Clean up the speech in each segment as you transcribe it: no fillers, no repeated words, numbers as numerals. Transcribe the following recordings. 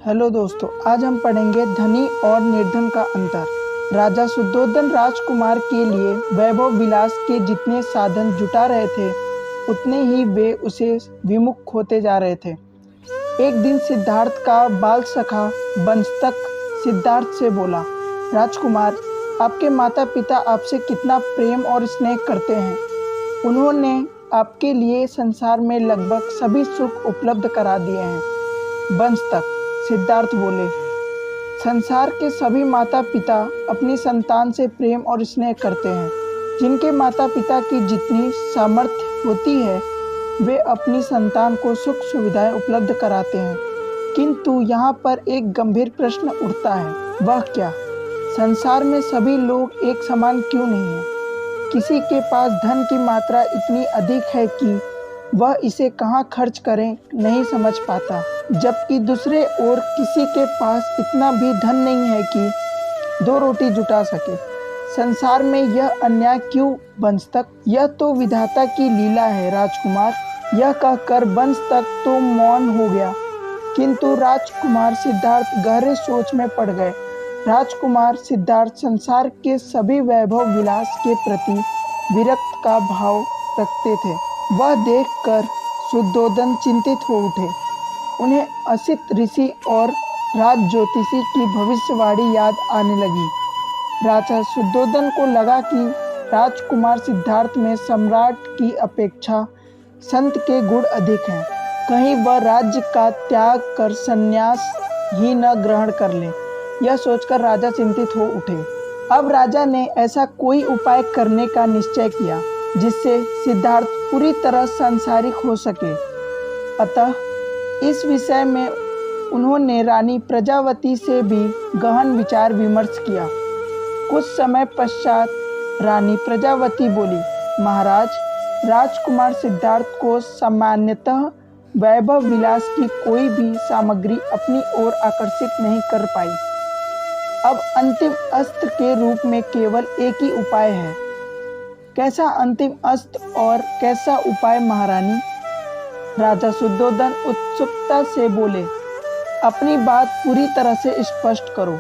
Hello दोस्तों, आज हम पढ़ेंगे धनी और निर्धन का अंतर। राजा शुद्धोधन राजकुमार के लिए वैभव विलास के जितने साधन जुटा रहे थे, उतने ही वे उसे विमुख होते जा रहे थे। एक दिन सिद्धार्थ का बाल सखा बंस्तक सिद्धार्थ से बोला, राजकुमार, आपके माता पिता आपसे कितना प्रेम और स्नेह करते हैं। उन्होंने आपके लिए संसार में लगभग सभी सुख उपलब्ध करा दिए हैं। बंस्तक सिद्धार्थ बोले, संसार के सभी माता पिता अपनी संतान से प्रेम और स्नेह करते हैं। जिनके माता पिता की जितनी सामर्थ्य होती है, वे अपनी संतान को सुख सुविधाएं उपलब्ध कराते हैं। किंतु यहाँ पर एक गंभीर प्रश्न उठता है, वह क्या? संसार में सभी लोग एक समान क्यों नहीं है? किसी के पास धन की मात्रा इतनी अधिक है कि वह इसे कहाँ खर्च करें नहीं समझ पाता, जबकि दूसरे ओर किसी के पास इतना भी धन नहीं है कि दो रोटी जुटा सके। संसार में यह अन्याय क्यों बंस्तक? यह तो विधाता की लीला है राजकुमार। यह कहकर बंस्तक तो मौन हो गया, किंतु राजकुमार सिद्धार्थ गहरे सोच में पड़ गए। राजकुमार सिद्धार्थ संसार के सभी वैभव विलास के प्रति विरक्त का भाव रखते थे। वह देखकर शुद्धोधन चिंतित हो उठे। उन्हें असित ऋषि और राज ज्योतिषी की भविष्यवाणी याद आने लगी। राजा शुद्धोधन को लगा कि राजकुमार सिद्धार्थ में सम्राट की अपेक्षा संत के गुण अधिक हैं। कहीं वह राज्य का त्याग कर संन्यास ही न ग्रहण कर ले। यह सोचकर राजा चिंतित हो उठे। अब राजा ने ऐसा कोई उपाय करने का निश्चय किया जिससे सिद्धार्थ पूरी तरह सांसारिक हो सके। अतः इस विषय में उन्होंने रानी प्रजावती से भी गहन विचार विमर्श किया। कुछ समय पश्चात रानी प्रजावती बोली, महाराज, राजकुमार सिद्धार्थ को सामान्यतः वैभव विलास की कोई भी सामग्री अपनी ओर आकर्षित नहीं कर पाई। अब अंतिम अस्त्र के रूप में केवल एक ही उपाय है। कैसा अंतिम अस्त्र और कैसा उपाय महारानी? राजा शुद्धोधन उत्सुकता से बोले, अपनी बात पूरी तरह से स्पष्ट करो।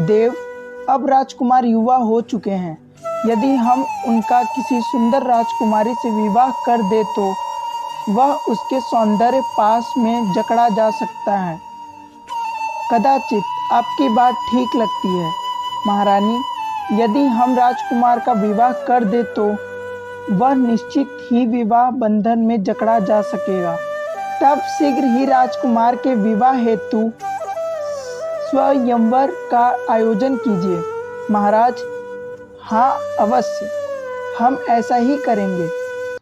देव, अब राजकुमार युवा हो चुके हैं। यदि हम उनका किसी सुंदर राजकुमारी से विवाह कर दे तो वह उसके सौंदर्य पास में जकड़ा जा सकता है। कदाचित आपकी बात ठीक लगती है महारानी। यदि हम राजकुमार का विवाह कर दे तो वह निश्चित ही विवाह बंधन में जकड़ा जा सकेगा। तब शीघ्र ही राजकुमार के विवाह हेतु स्वयंवर का आयोजन कीजिए। महाराज, हाँ, अवश्य, हम ऐसा ही करेंगे।